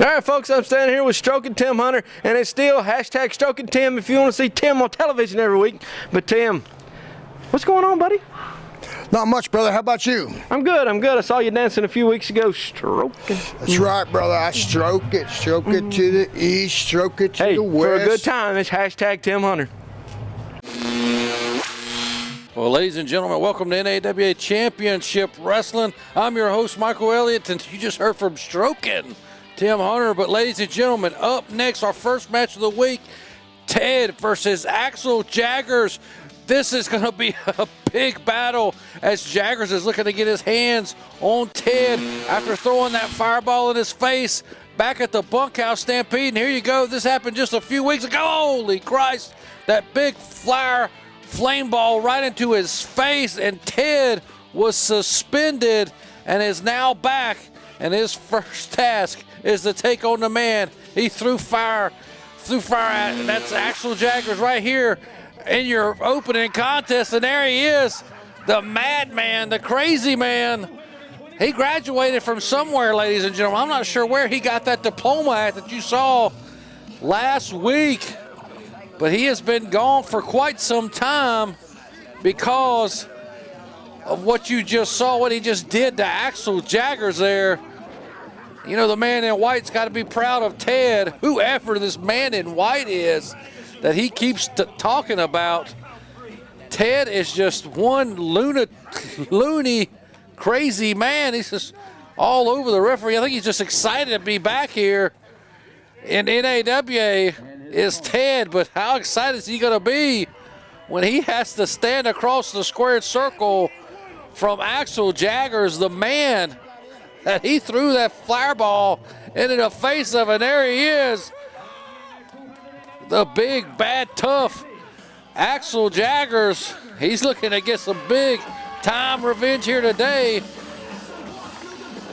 All right, folks, I'm standing here with Stroking Tim Hunter, and it's still hashtag Stroking Tim if you want to see Tim on television every week. But Tim, what's going on, buddy? Not much, brother. How about you? I'm good. I saw you dancing a few weeks ago, stroking. That's right, brother. I stroke it to the east, stroke it to the west. For a good time, it's hashtag Tim Hunter. Well, ladies and gentlemen, welcome to NAWA Championship Wrestling. I'm your host, Michael Elliott, and you just heard from Stroking Tim Hunter. But ladies and gentlemen, up next, our first match of the week, Ted versus Axel Jaggers. This is going to be a big battle as Jaggers is looking to get his hands on Ted after throwing that fireball in his face back at the bunkhouse stampede. And here you go. This happened just a few weeks ago. Holy Christ, that big flame ball right into his face, and Ted was suspended and is now back. And his first task is to take on the man he threw fire at. And that's Axel Jaggers right here in your opening contest. And there he is, the madman, the crazy man. He graduated from somewhere, ladies and gentlemen. I'm not sure where he got that diploma at that you saw last week, but he has been gone for quite some time because of what you just saw, what he just did to Axel Jaggers there. You know, the man in white's got to be proud of Ted, whoever this man in white is that he keeps talking about. Ted is just one loony, crazy man. He's just all over the referee. I think he's just excited to be back here in NAWA is Ted, but how excited is he going to be when he has to stand across the squared circle from Axel Jaggers, the man that he threw that fireball into the face of, and there he is, the big, bad, tough Axel Jaggers. He's looking to get some big time revenge here today.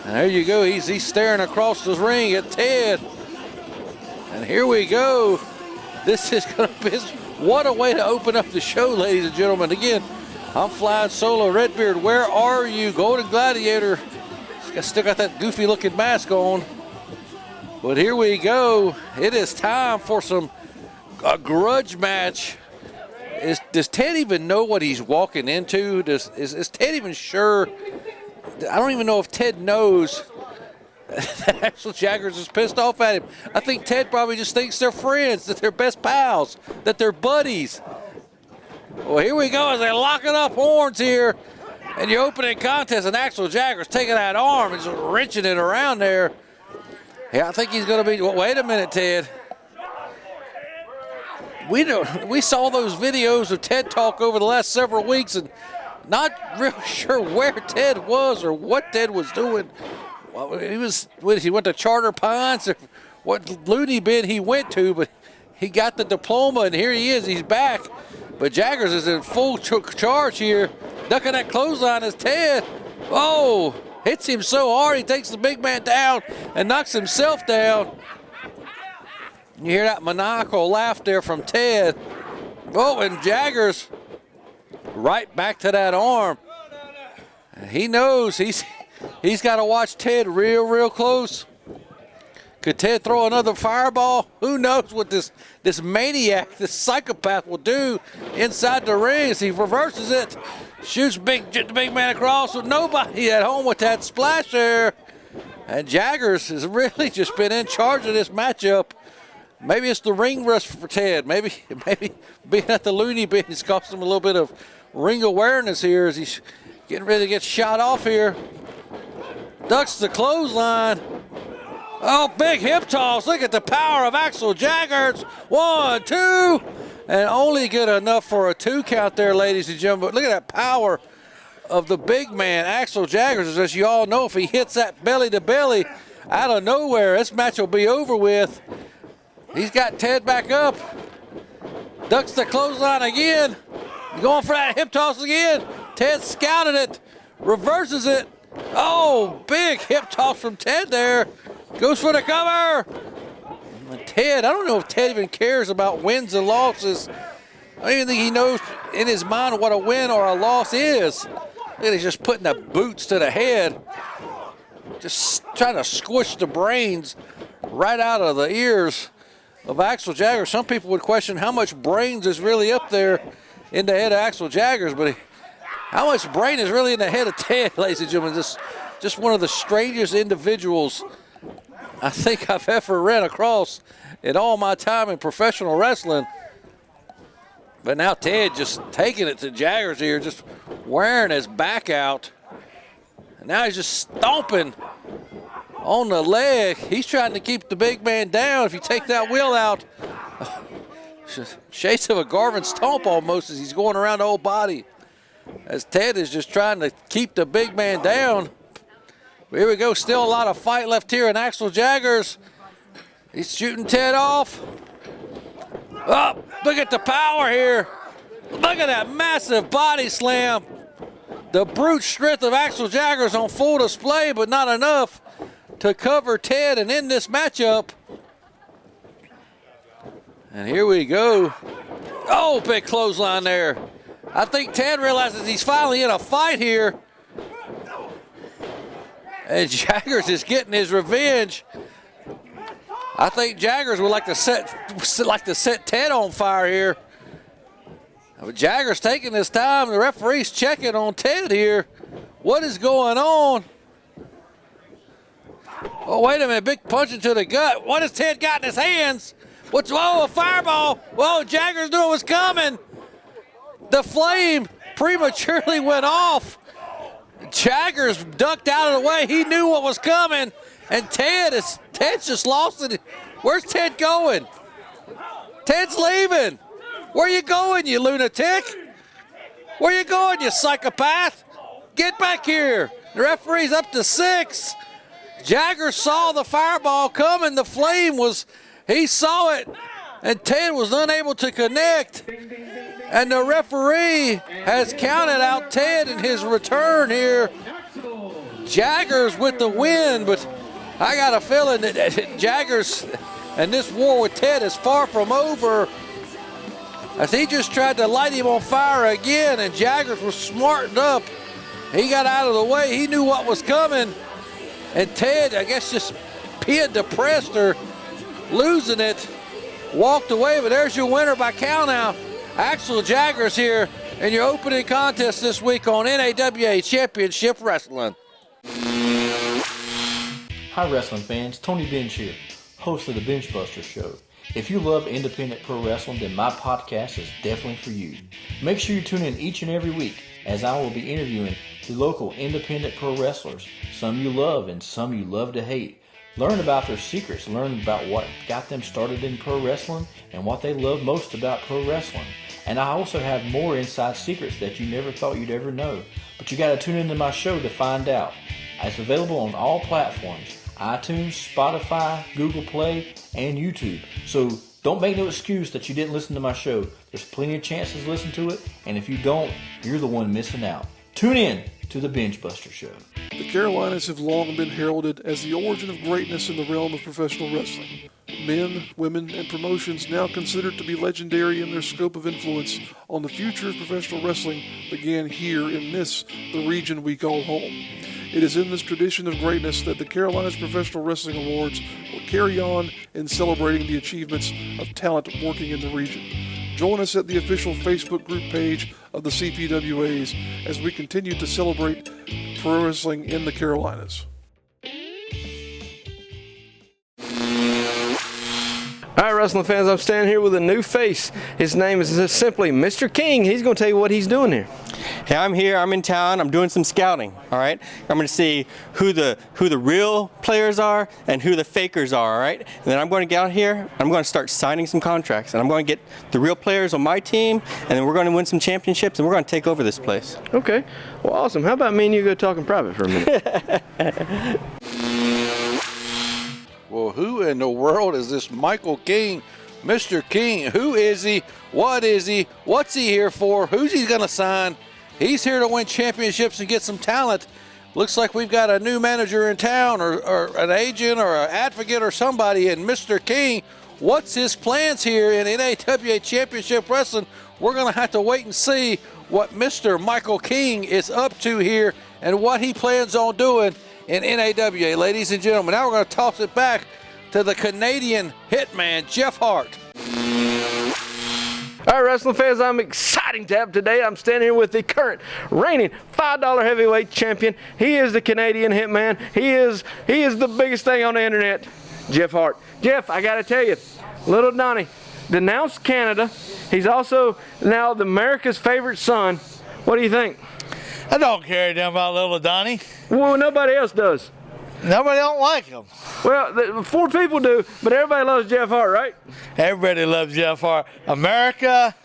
And there you go, he's staring across the ring at Ted. And here we go. This is going to be, what a way to open up the show, ladies and gentlemen. Again, I'm flying solo. Redbeard, where are you? Golden Gladiator. Still got that goofy looking mask on. But here we go. It is time for a grudge match. Does Ted even know what he's walking into? Is Ted even sure? I don't even know if Ted knows that Axel Jaggers is pissed off at him. I think Ted probably just thinks they're friends, that they're best pals, that they're buddies. Well, here we go as they're locking up horns here in the opening contest, and Axel Jaggers taking that arm and just wrenching it around there. Yeah, I think he's going to be, well, wait a minute, Ted. We saw those videos of Ted Talk over the last several weeks, and not real sure where Ted was or what Ted was doing. Well, he went to Charter Pines or what loony bin he went to, but he got the diploma, and here he is. He's back. But Jaggers is in full charge here. Ducking that clothesline is Ted. Oh, hits him so hard he takes the big man down and knocks himself down. You hear that maniacal laugh there from Ted. Oh, and Jaggers right back to that arm. He knows he's got to watch Ted real close. Could Ted throw another fireball? Who knows what this maniac, this psychopath will do inside the ring as he reverses it. Shoots the big man across with nobody at home with that splash there. And Jaggers has really just been in charge of this matchup. Maybe it's the ring rust for Ted. Maybe being at the loony bin has cost him a little bit of ring awareness here as he's getting ready to get shot off here. Ducks the clothesline. Oh, big hip toss. Look at the power of Axel Jaggers. 1, 2, and only good enough for a 2 count there, ladies and gentlemen. But look at that power of the big man, Axel Jaggers. As you all know, if he hits that belly to belly out of nowhere, this match will be over with. He's got Ted back up. Ducks the clothesline again. Going for that hip toss again. Ted scouted it. Reverses it. Oh, big hip toss from Ted there. Goes for the cover. Ted, I don't know if Ted even cares about wins and losses. I don't even think he knows in his mind what a win or a loss is. Look at, he's just putting the boots to the head. Just trying to squish the brains right out of the ears of Axel Jaggers. Some people would question how much brains is really up there in the head of Axel Jaggers, but how much brain is really in the head of Ted, ladies and gentlemen. Just one of the strangest individuals I think I've ever ran across in all my time in professional wrestling. But now Ted just taking it to Jaggers here, just wearing his back out. And now he's just stomping on the leg. He's trying to keep the big man down. If you take that wheel out, shades of a Garvin stomp almost as he's going around the whole body. As Ted is just trying to keep the big man down. Here we go, still a lot of fight left here in Axel Jaggers. He's shooting Ted off. Oh, look at the power here. Look at that massive body slam. The brute strength of Axel Jaggers on full display, but not enough to cover Ted and end this matchup. And here we go. Oh, big clothesline there. I think Ted realizes he's finally in a fight here. And Jaggers is getting his revenge. I think Jaggers would like to set Ted on fire here. But Jaggers taking his time. The referee's checking on Ted here. What is going on? Oh, wait a minute. Big punch into the gut. What has Ted got in his hands? Whoa, a fireball. Whoa, Jaggers knew it was coming. The flame prematurely went off. Jaggers ducked out of the way. He knew what was coming. And Ted's just lost it. Where's Ted going? Ted's leaving. Where you going, you lunatic? Where you going, you psychopath? Get back here. The referee's up to 6. Jaggers saw the fireball coming. The flame he saw it. And Ted was unable to connect. And the referee has counted out Ted in his return here. Jaggers with the win, but I got a feeling that Jaggers and this war with Ted is far from over, as he just tried to light him on fire again, and Jaggers was smartened up. He got out of the way. He knew what was coming. And Ted, I guess, just being depressed or losing it, walked away. But there's your winner by countout. Axel Jaggers here in your opening contest this week on NAWA Championship Wrestling. Hi wrestling fans, Tony Benge here, host of the Bench Buster Show. If you love independent pro wrestling, then my podcast is definitely for you. Make sure you tune in each and every week, as I will be interviewing the local independent pro wrestlers, some you love and some you love to hate. Learn about their secrets, learn about what got them started in pro wrestling and what they love most about pro wrestling. And I also have more inside secrets that you never thought you'd ever know. But you got to tune into my show to find out. It's available on all platforms: iTunes, Spotify, Google Play, and YouTube. So don't make no excuse that you didn't listen to my show. There's plenty of chances to listen to it, and if you don't, you're the one missing out. Tune in to the Bench Buster Show. The Carolinas have long been heralded as the origin of greatness in the realm of professional wrestling. Men, women, and promotions now considered to be legendary in their scope of influence on the future of professional wrestling began here in the region we call home. It is in this tradition of greatness that the Carolinas Professional Wrestling Awards will carry on in celebrating the achievements of talent working in the region. Join us at the official Facebook group page of the CPWAs as we continue to celebrate pro wrestling in the Carolinas. All right, wrestling fans, I'm standing here with a new face. His name is simply Mr. King. He's going to tell you what he's doing here. Hey, I'm here. I'm in town. I'm doing some scouting. All right. I'm going to see who the real players are and who the fakers are. All right. And then I'm going to get out here. I'm going to start signing some contracts, and I'm going to get the real players on my team, and then we're going to win some championships, and we're going to take over this place. Okay. Well, awesome. How about me and you go talk in private for a minute? Well, who in the world is this Michael King? Mr. King, who is he? What is he? What's he here for? Who's he going to sign? He's here to win championships and get some talent. Looks like we've got a new manager in town, or an agent or an advocate or somebody. And Mr. King, what's his plans here in NAWA Championship Wrestling? We're going to have to wait and see what Mr. Michael King is up to here and what he plans on doing in NAWA. Ladies and gentlemen, now we're going to toss it back to the Canadian hitman, Jeff Hart. All right, wrestling fans, I'm excited to have today. I'm standing here with the current reigning $5 heavyweight champion. He is the Canadian hitman. He is the biggest thing on the internet, Jeff Hart. Jeff, I got to tell you, little Donnie denounced Canada. He's also now the America's favorite son. What do you think? I don't care damn about little Donnie. Well, nobody else does. Nobody don't like him. Well, 4 people do, but everybody loves Jeff Hart, right? Everybody loves Jeff Hart. America,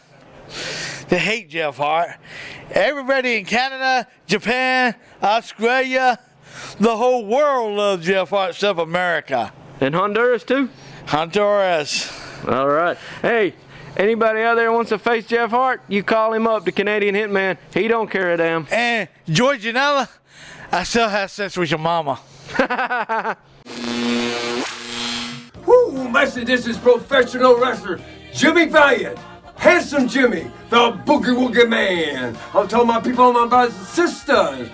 they hate Jeff Hart. Everybody in Canada, Japan, Australia, the whole world loves Jeff Hart except America. And Honduras, too? Honduras. All right. Hey, anybody out there wants to face Jeff Hart, you call him up, the Canadian hitman. He don't care a damn. And Georgianella, I still have sex with your mama. Woo, Master, this is professional wrestler Jimmy Valiant. Handsome Jimmy, the Boogie Woogie Man. I'm telling my people, my brothers and sisters,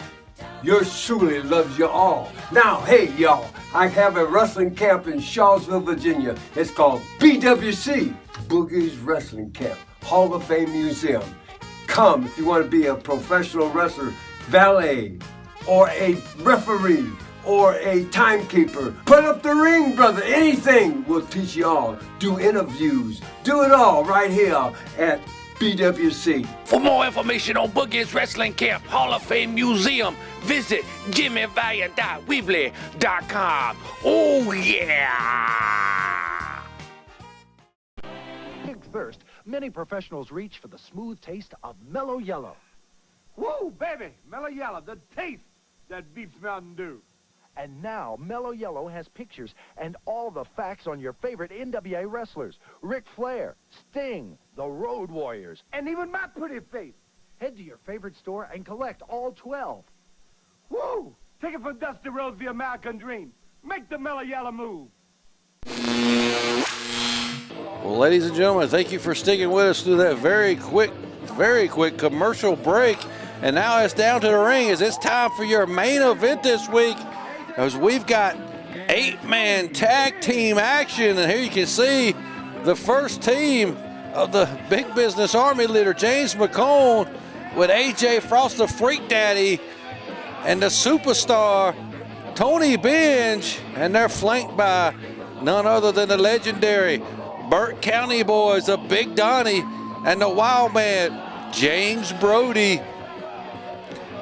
yours truly loves you all. Now, hey, y'all, I have a wrestling camp in Charlottesville, Virginia. It's called BWC, Boogie's Wrestling Camp, Hall of Fame Museum. Come if you want to be a professional wrestler, valet, or a referee, or a timekeeper. Put up the ring, brother. Anything. We'll teach you all. Do interviews. Do it all right here at BWC. For more information on Boogie's Wrestling Camp Hall of Fame Museum, visit jimmyvaliant.weebly.com. Oh, yeah! Big thirst, many professionals reach for the smooth taste of Mellow Yellow. Woo, baby! Mellow Yellow, the taste that beats Mountain Dew. And now, Mellow Yellow has pictures and all the facts on your favorite NWA wrestlers. Ric Flair, Sting, the Road Warriors, and even my pretty face. Head to your favorite store and collect all 12. Woo! Take it from Dusty Rhodes, the American Dream. Make the Mellow Yellow move. Well, ladies and gentlemen, thank you for sticking with us through that very quick commercial break. And now it's down to the ring as it's time for your main event this week. As we've got 8-man tag team action, and here you can see the first team of the Big Business Army leader, James McCone, with AJ Frost, the Freak Daddy, and the superstar, Tony Benge, and they're flanked by none other than the legendary Burt County Boys, the Big Donnie, and the Wild Man, James Brody.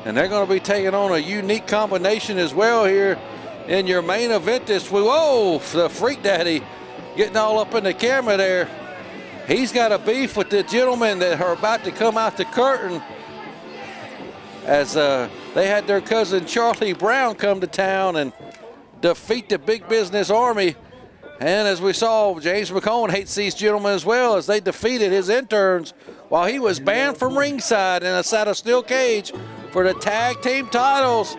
And they're going to be taking on a unique combination as well here in your main event this week. Whoa, the Freak Daddy getting all up in the camera there. He's got a beef with the gentlemen that are about to come out the curtain as they had their cousin Charlie Brown come to town and defeat the Big Business Army. And as we saw, James McCone hates these gentlemen as well as they defeated his interns while he was banned from ringside in a set of steel cage for the tag team titles.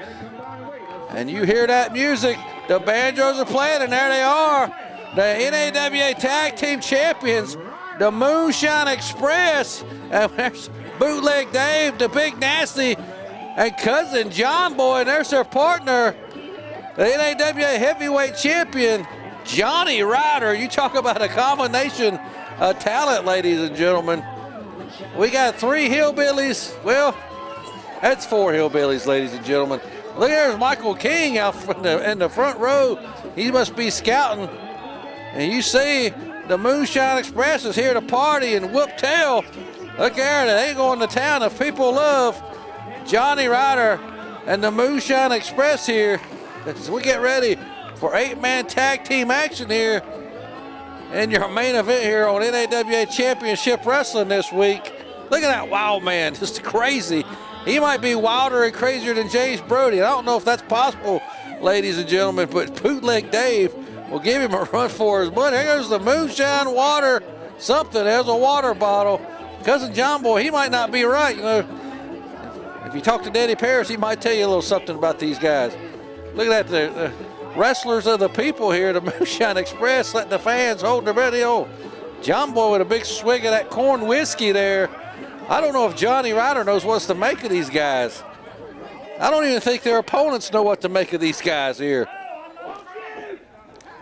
And you hear that music, the banjos are playing, and there they are, the NAWA tag team champions, the Moonshine Express. And there's Bootleg Dave, the Big Nasty, and cousin John Boy, and there's their partner, the NAWA heavyweight champion, Johnny Ryder. You talk about a combination of talent, ladies and gentlemen. We got 3 hillbillies. Well, that's 4 hillbillies, ladies and gentlemen. Look, there's Michael King out in the front row. He must be scouting. And you see the Moonshine Express is here to party and whoop tail. Look there, they going to town. If people love Johnny Ryder and the Moonshine Express here, as we get ready for 8-man tag team action here in your main event here on NAWA Championship Wrestling this week. Look at that Wild Man, just crazy. He might be wilder and crazier than James Brody. I don't know if that's possible, ladies and gentlemen, but Bootleg Dave will give him a run for his money. There goes the Moonshine water, something. There's a water bottle. Cousin John Boy, he might not be right. You know, if you talk to Daddy Paris, he might tell you a little something about these guys. Look at that, the wrestlers of the people here, the Moonshine Express, letting the fans hold their breath. Oh, John Boy with a big swig of that corn whiskey there. I don't know if Johnny Ryder knows what's to make of these guys. I don't even think their opponents know what to make of these guys here.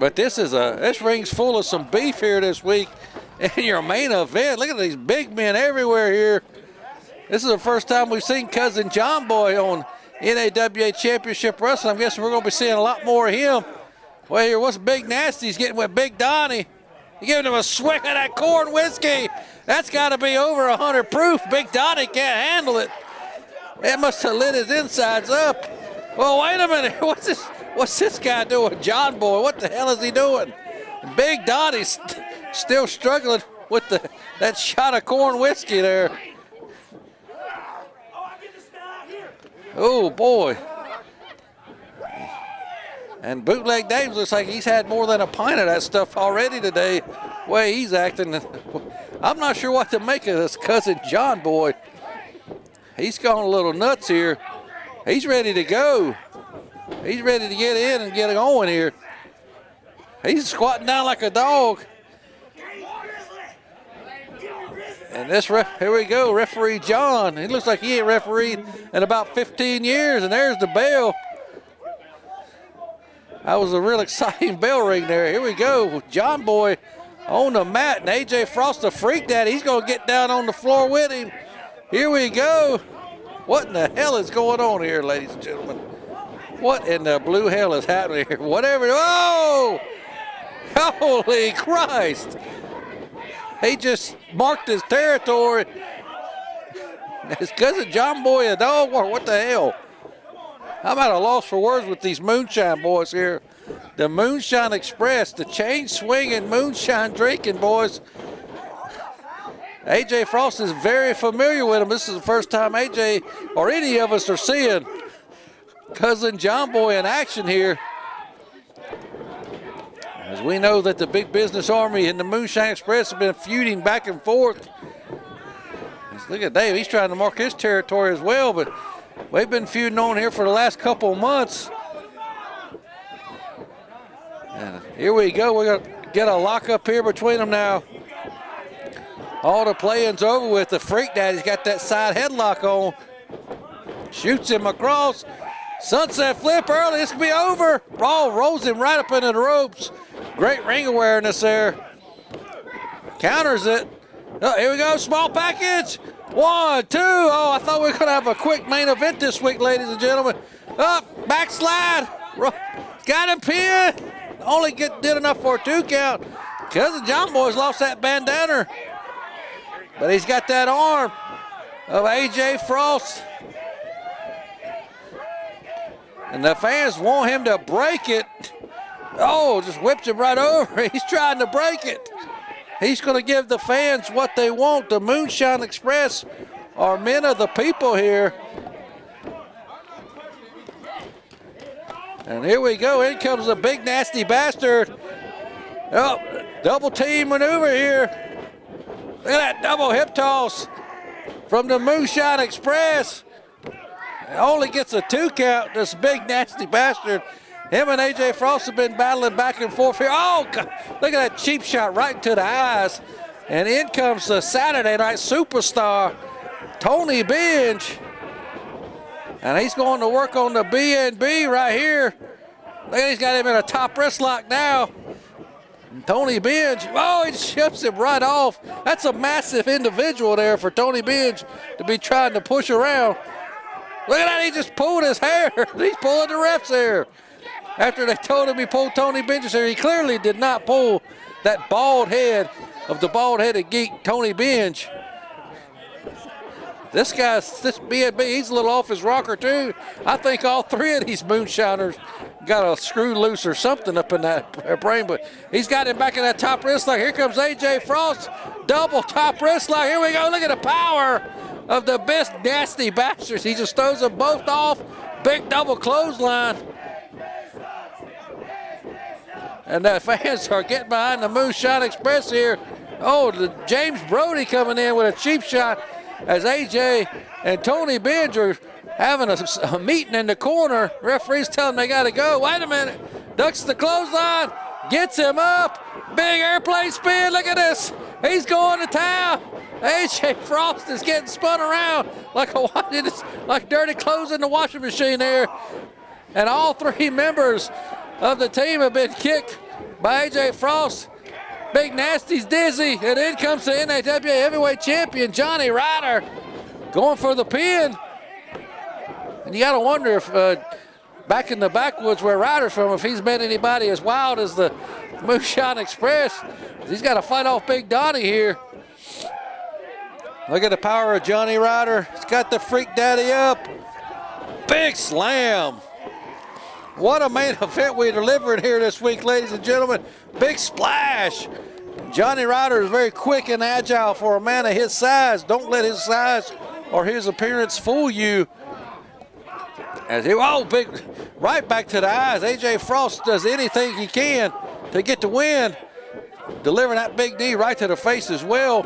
But this ring's full of some beef here this week. In your main event, look at these big men everywhere here. This is the first time we've seen Cousin John Boy on NAWA Championship Wrestling. I'm guessing we're going to be seeing a lot more of him. Well, here, what's Big Nasty's getting with Big Donnie? He's giving him a swig of that corn whiskey. That's got to be over 100 proof. Big Donnie can't handle it. It must have lit his insides up. Well, wait a minute. What's this guy doing? John Boy, what the hell is he doing? Big Donnie's still struggling with that shot of corn whiskey there. Oh, boy. And Bootleg Dave's looks like he's had more than a pint of that stuff already today. The way he's acting. I'm not sure what to make of this Cousin John Boy. He's gone a little nuts here. He's ready to go. He's ready to get in and get going here. He's squatting down like a dog. And here we go, referee John. He looks like he ain't refereed in about 15 years, and there's the bell. That was a real exciting bell ring there. Here we go, John Boy on the mat, and AJ Frost, the freak daddy, he's gonna get down on the floor with him. Here we go. What in the hell is going on here, ladies and gentlemen? What in the blue hell is happening here? Whatever, oh! Holy Christ! He just marked his territory. Is Cousin John Boy a dog or what the hell? I'm at a loss for words with these Moonshine boys here. The Moonshine Express, the chain swinging, moonshine drinking boys. AJ Frost is very familiar with him. This is the first time AJ or any of us are seeing Cousin John Boy in action here. As we know that the Big Business Army and the Moonshine Express have been feuding back and forth. Look at Dave, he's trying to mark his territory as well, but we've been feuding on here for the last couple of months. And here we go, we're gonna get a lock up here between them now. All the playing's over with. The Freak Daddy's got that side headlock on. Shoots him across. Sunset flip early, this could be over. Raw rolls him right up into the ropes. Great ring awareness there. Counters it. Oh, here we go, small package. 1, 2. Oh, I thought we were gonna have a quick main event this week, ladies and gentlemen. Up, backslide. Got him pinned. Only did enough for a 2 count. Cousin John Boy's lost that bandana. But he's got that arm of AJ Frost. And the fans want him to break it. Oh, just whipped him right over. He's trying to break it. He's going to give the fans what they want. The Moonshine Express are men of the people here. And here we go. In comes the big nasty bastard. Oh, double team maneuver here. Look at that double hip toss from the Moonshine Express. Only gets a 2 count, this big nasty bastard. Him and AJ Frost have been battling back and forth here. Oh, God. Look at that cheap shot right into the eyes. And in comes the Saturday Night Superstar, Tony Benge. And he's going to work on the BNB right here. Look, he's got him in a top wrist lock now. And Tony Benge, oh, he ships him right off. That's a massive individual there for Tony Benge to be trying to push around. Look at that, he just pulled his hair. He's pulling the ref's hair. After they told him he pulled Tony Benge's hair, he clearly did not pull that bald head of the bald-headed geek, Tony Benge. This BNB, he's a little off his rocker too. I think all 3 of these moonshiners got a screw loose or something up in that brain, but he's got him back in that top wrist lock. Here comes AJ Frost, double top wrist lock. Here we go, look at the power of the best nasty bastards. He just throws them both off. Big double clothesline. And the fans are getting behind the Moonshine Express here. Oh, the James Brody coming in with a cheap shot as AJ and Tony Benge are having a meeting in the corner. Referee's telling them they got to go. Wait a minute. Ducks the clothesline. Gets him up. Big airplane spin. Look at this. He's going to town. AJ Frost is getting spun around like dirty clothes in the washing machine there. And all 3 members of the team have been kicked by AJ Frost. Big Nasty's dizzy, and in comes the NAWA heavyweight champion, Jonny Ryda, going for the pin. And you got to wonder if back in the backwoods where Ryder's from, if he's met anybody as wild as the Moonshine Express. He's got to fight off Big Donnie here. Look at the power of Jonny Ryda. He's got the Freak Daddy up. Big slam. What a main event we delivered here this week, ladies and gentlemen. Big splash. Jonny Ryda is very quick and agile for a man of his size. Don't let his size or his appearance fool you. As he, oh, big, right back to the eyes. AJ Frost does anything he can to get the win. Delivering that big knee right to the face as well.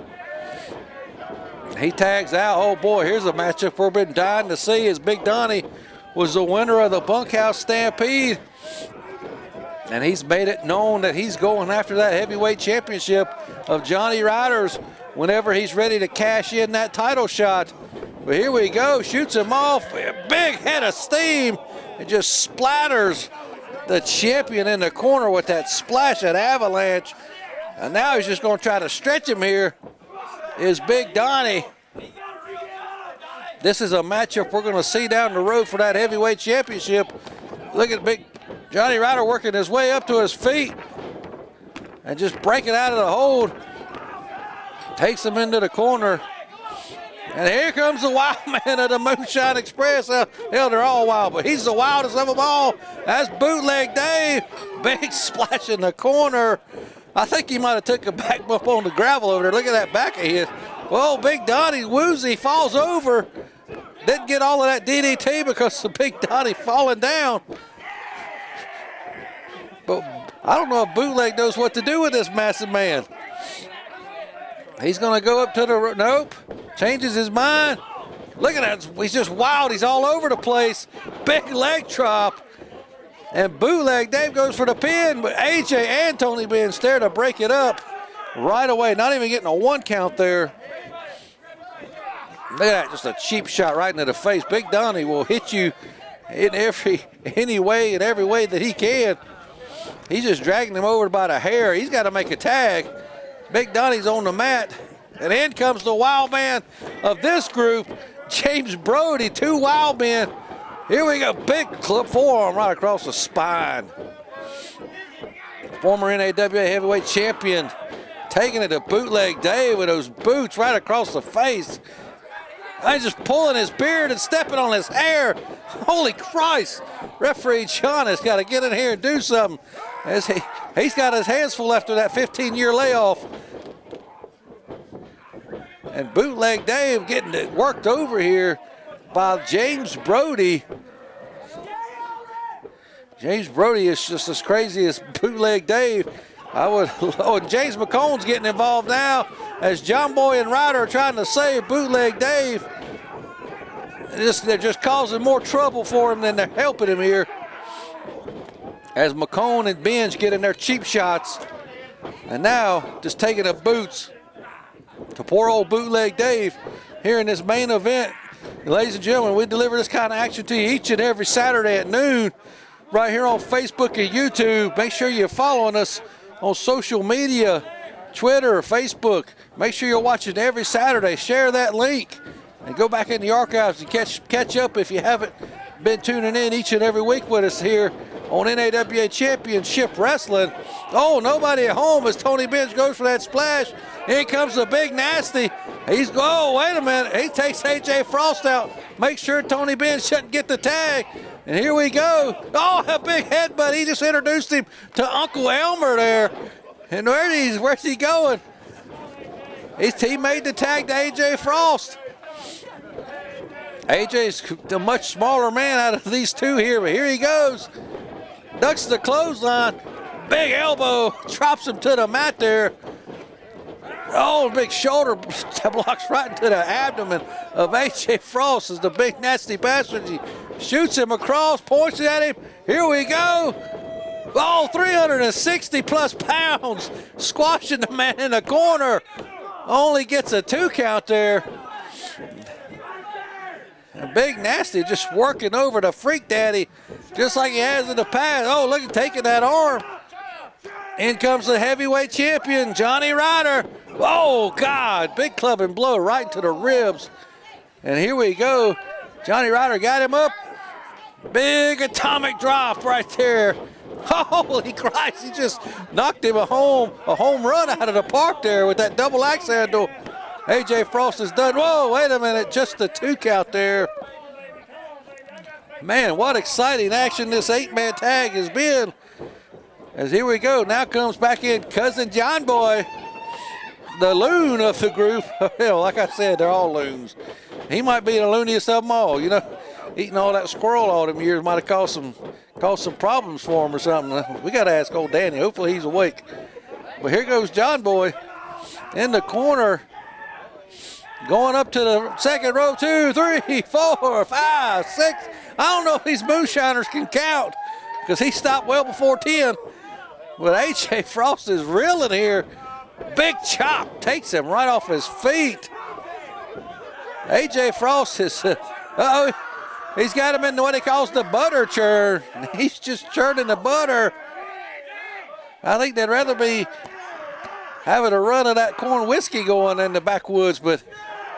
He tags out. Oh boy, here's a matchup we've been dying to see, as Big Donnie was the winner of the Bunkhouse Stampede. And he's made it known that he's going after that heavyweight championship of Jonny Ryder's whenever he's ready to cash in that title shot. But here we go, shoots him off, a big head of steam. It just splatters the champion in the corner with that splash, that avalanche. And now he's just gonna try to stretch him here, is Big Donnie. This is a matchup we're gonna see down the road for that heavyweight championship. Look at Big Jonny Ryda working his way up to his feet and just breaking out of the hold. Takes him into the corner. And here comes the wild man of the Moonshine Express. Hell, they're all wild, but he's the wildest of them all. That's Bootleg Dave. Big splash in the corner. I think he might have took a back bump on the gravel over there. Look at that back of his. Well, Big Donnie woozy, falls over. Didn't get all of that DDT because of Big Donnie falling down. But I don't know if Bootleg knows what to do with this massive man. He's gonna go up to the, nope, changes his mind. Look at that, he's just wild, he's all over the place. Big leg drop. And Bootleg Dave goes for the pin, but AJ and Tony Benge there to break it up right away. Not even getting a 1 count there. Look at that, just a cheap shot right into the face. Big Donnie will hit you in any way, in every way that he can. He's just dragging him over by the hair. He's got to make a tag. Big Donnie's on the mat. And in comes the wild man of this group, James Brody, 2 wild men. Here we go, big club forearm right across the spine. Former NAWA heavyweight champion taking it to Bootleg Dave with those boots right across the face. He's just pulling his beard and stepping on his hair. Holy Christ. Referee John has got to get in here and do something, as he's got his hands full after that 15-year layoff. And Bootleg Dave getting it worked over here by James Brody. James Brody is just as crazy as Bootleg Dave. And James McCone's getting involved now as John Boy and Ryder are trying to save Bootleg Dave. They're just causing more trouble for him than they're helping him here. As McCone and Benge getting their cheap shots. And now just taking the boots to poor old Bootleg Dave here in this main event. Ladies and gentlemen, we deliver this kind of action to you each and every Saturday at noon right here on Facebook and YouTube. Make sure you're following us on social media, Twitter or Facebook. Make sure you're watching every Saturday. Share that link and go back in the archives and catch up if you haven't been tuning in each and every week with us here on NAWA Championship Wrestling. Oh, nobody at home as Tony Benge goes for that splash. Here comes the Big Nasty. Oh, wait a minute. He takes AJ Frost out. Make sure Tony Benge doesn't get the tag. And here we go. Oh, a big headbutt. He just introduced him to Uncle Elmer there. And where's he going? He made the tag to AJ Frost. AJ's the much smaller man out of these two here, but here he goes. Ducks the clothesline. Big elbow. Drops him to the mat there. Oh, big shoulder blocks right into the abdomen of AJ Frost as the Big Nasty Bastard. He shoots him across, points it at him. Here we go. Oh, 360 plus pounds. Squashing the man in the corner. Only gets a 2 count there. And Big Nasty just working over the Freak Daddy just like he has in the past. Oh, look at taking that arm. In comes the heavyweight champion, Jonny Ryda. Oh, God, big club and blow right into the ribs. And here we go. Jonny Ryda got him up. Big atomic drop right there. Holy Christ, he just knocked him a home run out of the park there with that double axe handle. AJ Frost is done. Whoa, wait a minute, just the 2 count there. Man, what exciting action this 8-man tag has been. As here we go, now comes back in Cousin John Boy, the loon of the group. Hell, like I said, they're all loons. He might be the looniest of them all, you know. Eating all that squirrel all them years might have caused some problems for him or something. We got to ask old Danny. Hopefully he's awake. But here goes John Boy in the corner. Going up to the second row, 2, 3, 4, 5, 6. I don't know if these moonshiners can count because he stopped well before 10. But AJ Frost is reeling here. Big chop takes him right off his feet. AJ Frost is, he's got him in what he calls the butter churn. He's just churning the butter. I think they'd rather be having a run of that corn whiskey going in the backwoods, but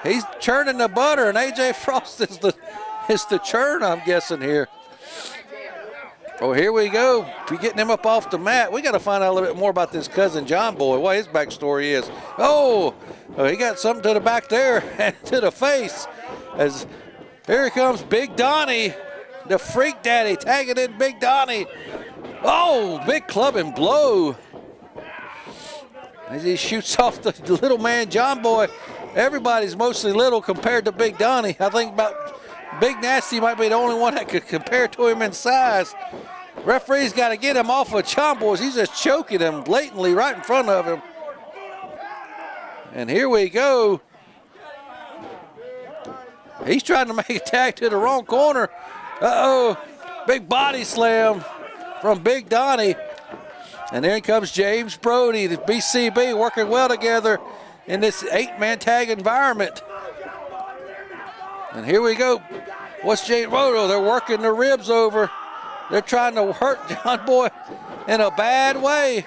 he's churning the butter, and AJ Frost is the churn, I'm guessing here. Oh, here we go. We're getting him up off the mat. We got to find out a little bit more about this Cousin John Boy, what his backstory is. Oh, he got something to the back there and to the face. As here comes Big Donnie, the Freak Daddy, tagging in Big Donnie. Oh, big club and blow. As he shoots off the little man John Boy. Everybody's mostly little compared to Big Donnie. I think about Big Nasty might be the only one that could compare to him in size. Referee's got to get him off of John Boys. He's just choking him blatantly right in front of him. And here we go. He's trying to make a tag to the wrong corner. Uh-oh, big body slam from Big Donnie. And there comes James Brody, the BCB, working well together in this 8-man tag environment. And here we go. What's James Brody? They're working the ribs over. They're trying to hurt John Boy in a bad way.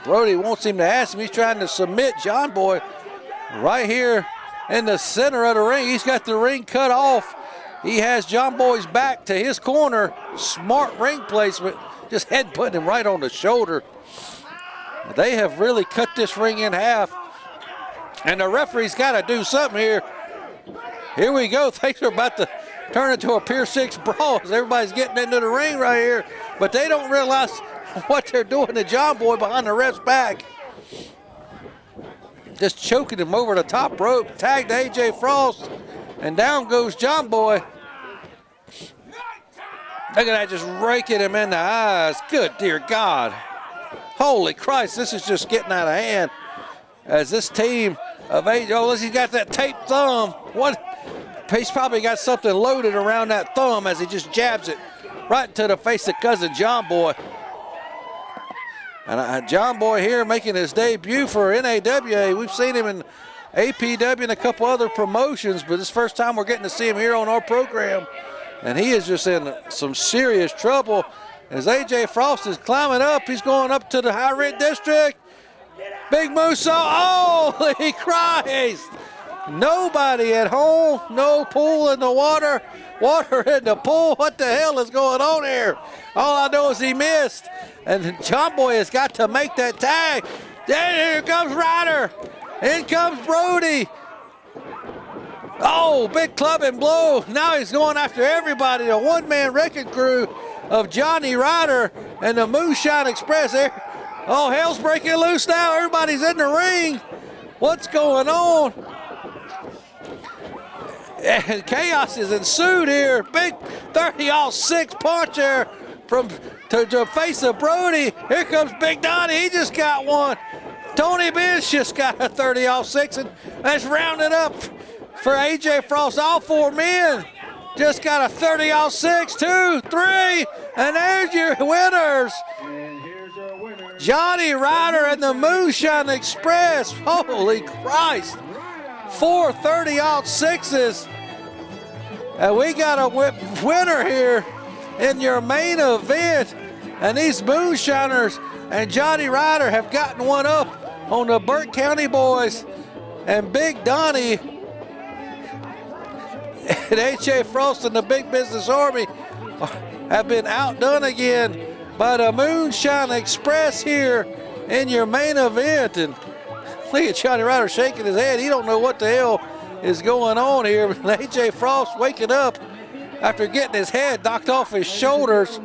Brody wants him to ask him. He's trying to submit John Boy right here in the center of the ring. He's got the ring cut off. He has John Boy's back to his corner. Smart ring placement. Just headbutting him right on the shoulder. They have really cut this ring in half. And the referee's got to do something here. Here we go. Things are about to turn into a Pier 6 brawl as everybody's getting into the ring right here. But they don't realize what they're doing to John Boy behind the ref's back. Just choking him over the top rope. Tagged AJ Frost. And down goes John Boy. Look at that, just raking him in the eyes. Good dear God. Holy Christ, this is just getting out of hand. As this team of AJ, oh, he's got that taped thumb. What? He's probably got something loaded around that thumb as he just jabs it right to the face of Cousin John Boy. And John Boy here making his debut for NAWA. We've seen him in APW and a couple other promotions, but this first time we're getting to see him here on our program. And he is just in some serious trouble. As AJ Frost is climbing up, he's going up to the high rent district. Big Musso, holy Christ! Nobody at home, no pool in the water, water in the pool. What the hell is going on here? All I know is he missed. And John Boy has got to make that tag. Then here comes Ryder. In comes Brody. Oh, big club and blow. Now he's going after everybody. The one-man wrecking crew of Jonny Ryda and the Moonshine Express there. Oh, hell's breaking loose now. Everybody's in the ring. What's going on? And chaos is ensued here. Big 30-6 punch there from to the face of Brody. Here comes Big Donnie. He just got one. Tony Bench just got a 30-6, and that's rounded up for AJ Frost. All 4 men just got a 30-6, 2, 3, and there's your winners. Jonny Ryda and the Moonshine Express. Holy Christ. 4 30-6s. And we got a winner here in your main event. And these Moonshiners and Johnny Ryder have gotten one up on the Burke County boys. And Big Donnie and H.A. Frost and the Big Business Army have been outdone again by the Moonshine Express here in your main event. And look at Johnny Ryder shaking his head. He don't know what the hell is going on here. A.J. Frost waking up after getting his head knocked off his shoulders.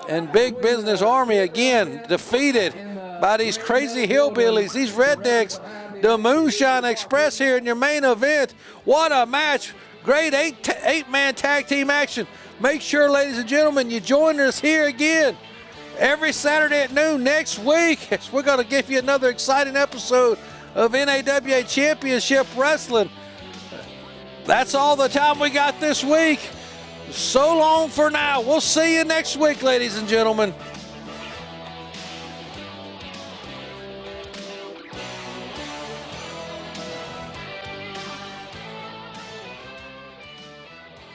And Big Business Army again defeated by these crazy hillbillies, these rednecks, the Moonshine Express here in your main event. What a match. Great eight-man tag team action. Make sure, ladies and gentlemen, you join us here again every Saturday at noon next week. We're going to give you another exciting episode of NAWA Championship Wrestling. That's all the time we got this week. So long for now. We'll see you next week, ladies and gentlemen.